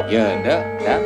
Ya, ndak, ndak.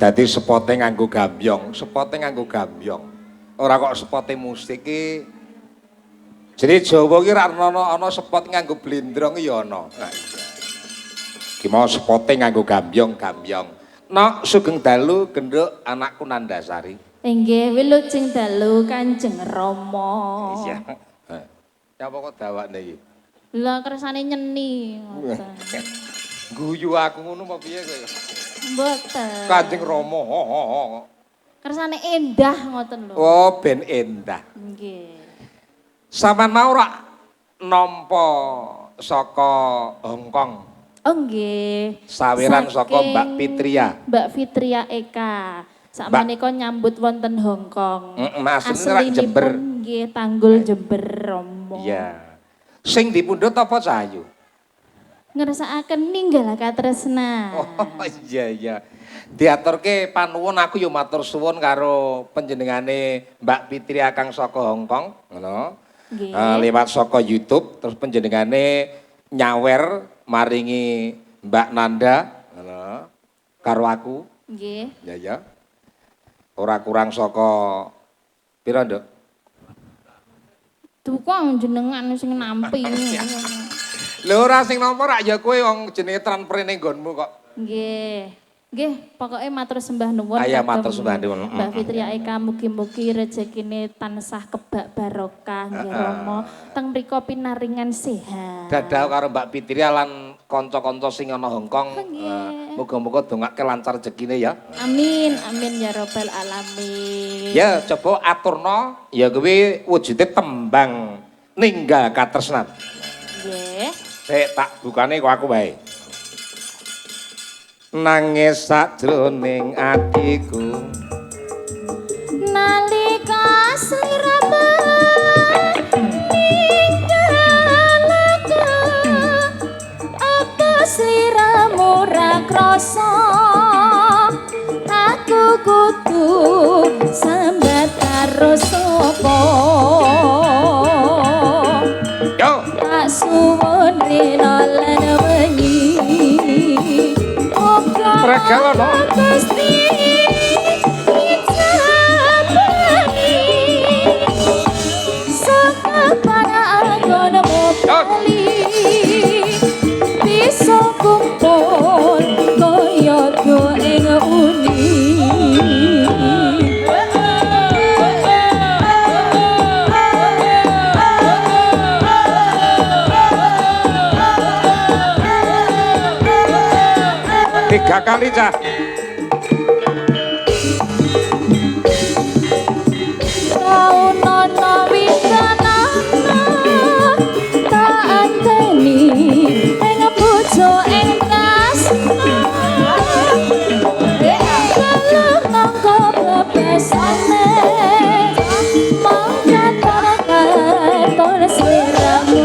Dadi sepote nganggo gambyong, sepote nganggo gambyong. Ora kok sepote musik iki. Jadi Jawa ki ra ana sepot nganggo blendrong ya ana. Nah, iki mau sepote nganggo gambyong. Nok sugeng dalu genduk anakku Nandasari. Inggih wilujeng dalu Kanjeng Rama. Iya. Nyapa kok dawakne iki? Lah kersane nyeni ngoten. Guyu aku ngono apa piye kowe? Mboten. Kanjeng Rama. Kersane endah ngoten lho. Oh, ben endah. Nggih. Sampeyan mau rak nampa saka Hongkong. Oh nggih. Sawiran saka Mbak Fitria. Mbak Fitria Eka. Sakmenika nyambut wonten Hongkong. Asline rak Jember. Nggih, Tanggul Jember Rama. Iya. Sing dipundhut apa Cahayu? Ngersakaken ninggal katresna. Oh iya. Diaturke panuwun aku yo matur suwun karo panjenengane Mbak Fitria kang saka Hongkong, ngono. Nggih. Lewat saka YouTube terus panjenengane nyawer maringi Mbak Nanda, ngono. Karo aku. Nggih. Ya. Ora kurang saka pira, Nduk? Tukang jenengan sing nampi. Lho ora sing nomor rak ya kowe wong jenenge transferine nggonmu kok. Nggih. Nggih, pokoke matur sembah nuwun. Aya matur sembah nuwun. Mbak Fitria Eka mugi-mugi rezekine tansah kebak barokah nggih Rama. Teng mriku pinaringan sehat. Dadah karo Mbak Fitria lan kanca-kanca sing ana Hongkong. Muga-muga dongake lancar rezekine ya. Amin ya robbal alamin. Ya coba aturno ya kuwi wujude tembang ninggal katresnan. Nggih. Sik tak bukane kok aku wae. Nangis sajroning atiku nalika sliramu ninggalaku apa sliramu ra krasa aku kudu sambat karo sapa yo tak suwun rena lan wengi Regalono. Gusti kali cah. Kaunono wisanana tak anteni ing bojo ing tresna kalau mongko bebasane mongko katon sliramu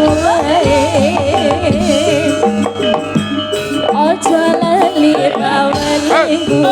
ojo lali bawelingku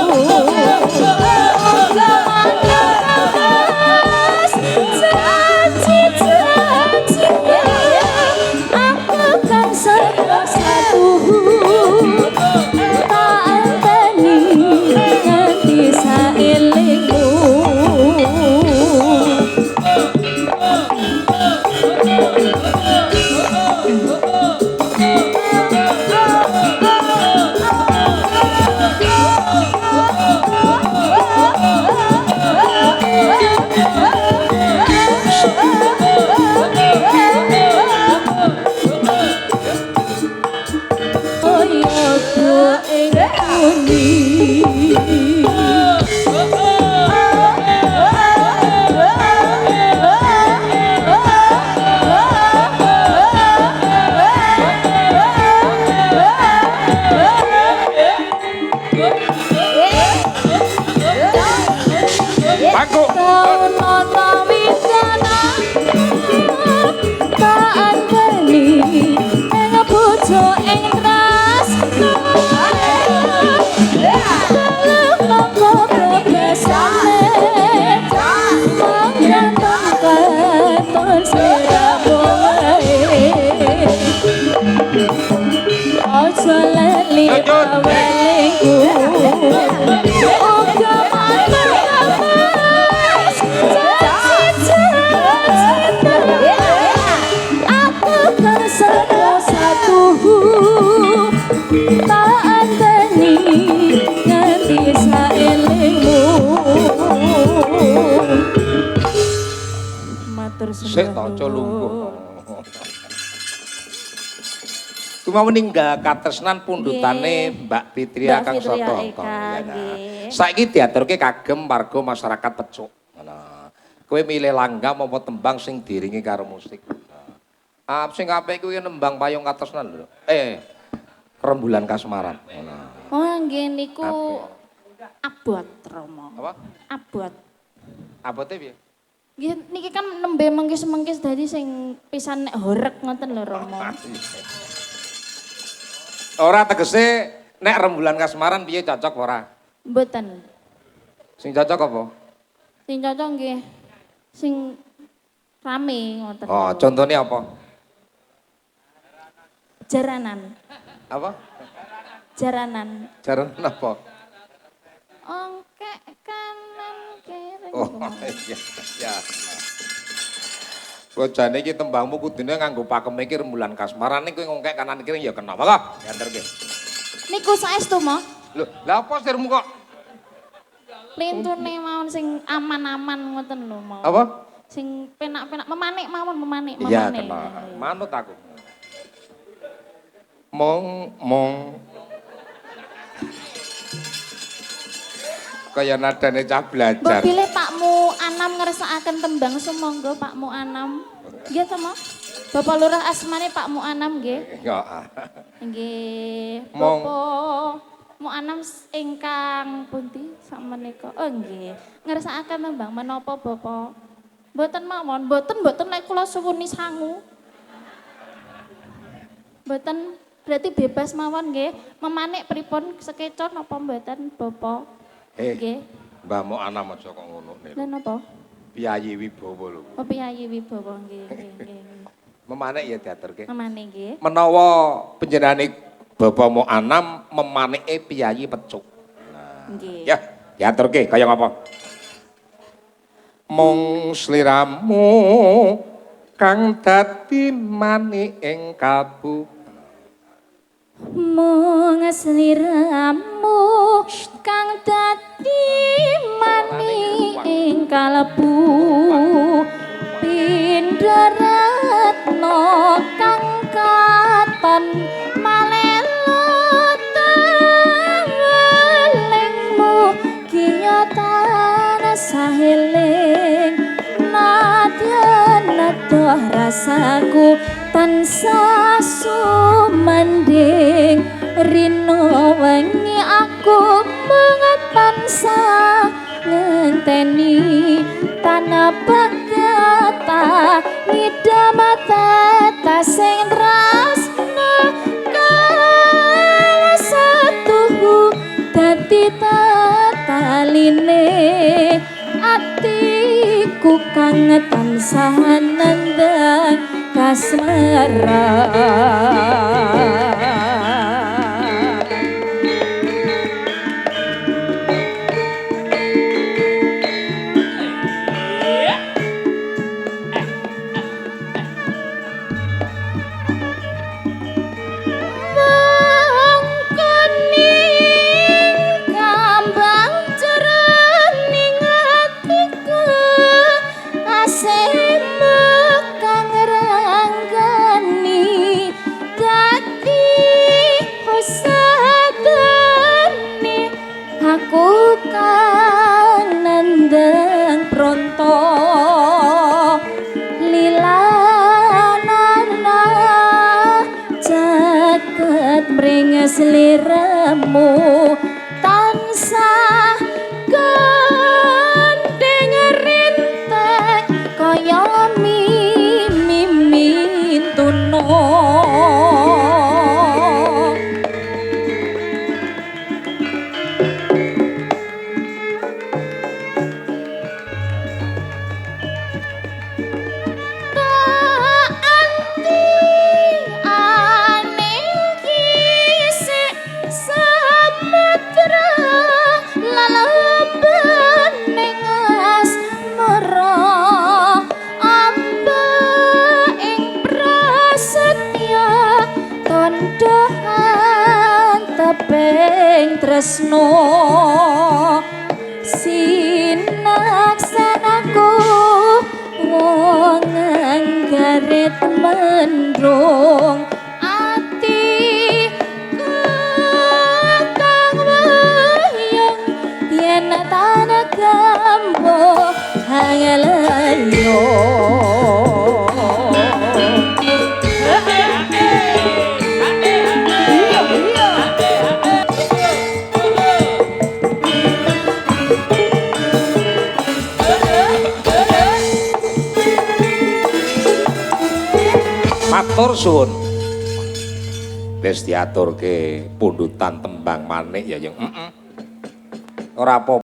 Sik to aja lungguh. Cuma meninggal katresnan pundutane Mbak Fitria Kang Soto. Saiki diaturke kagem warga masyarakat Pecuk. Ngono. Kowe milih langgam apa tembang sing diringi karo musik. Sing apik kuwi nembang payung katresnan lho. Rembulan Kasmaran. Ngono. Oh nggih niku abot Rama. Apa? Abot. Abote piye? Nggih niki kan nembe mengkis-mengkis dadi sing pisan nek horeg ngoten lho Rama. Ora tegese nek rembulan Kasmaran piye cocok ora? Mboten. Sing cocok apa? Sing cocok nggih sing rame ngoten. Oh, contohnya apa? Jaranan. Apa? Jaranan. Jaranan apa? Ongkek kanan kiri. Oh iya. Ya. Bojane iki tembangmu kudune nganggo pakeme iki rembulan Kasmaran ning kowe ngongkek kanan kiri ya kenapa kok? Dianterke. Niku saestu mo. Lho, lha apa sirmu kok? Lintune mawon sing aman-aman ngoten lho mau. Apa? Sing penak-penak memanik mawon memanik. Iya, kenal. Manut aku. Mong. Kaya nadane cah belajar. Mbok pilih Pakmu Anam ngersakaken tembang sumangga Pakmu Anam. Nggih to, Mo? Bapak Lurah asmane Pakmu Anam nggih. Ya. Nggih. Mong. Mu Anam ingkang pundi sakmenika? Oh nggih. Ngersakaken tembang menapa Bapak? Mboten mawon, mboten nek kula suwuni sangu. Mboten berarti bebas mawon nggih. Memanik pripun sekecon napa mboten Bapak? Nggih. Mbah Mok Anam aja kok ngono niku. Lha napa? Piyayi Wibowo lho. Oh Piyayi Wibowo nggih. Memanik ya diaturke. Memanik nggih. Menawa panjenengane Bapak Mok Anam memanike Piyayi Pecuk. Nah. Nggih. Ya, diaturke kaya ngapa? Mung sliramu kang dadi manik ing kalbu. Mung sliramu kang dadi manik ing kalbu pindha ratna kang katon malelo eling nadyan adoh rasaku tansah sumanding rino wengi aku banget tansah ngenteni tanah pegata ngidamata tasing rasna kala satuhu dadi tataline atiku kang tansah nandang kasmara. Aku kan nandang pronto lilanana jaket mringes liramu tansah gandeng rintek kaya mimin tuno. Tresno sinaksanaku wong anggaret mendung ati kang wayang yen tanah gambo hangelayo. Matur suwun. Wis diaturke pundutan tembang manik ya yang ora apa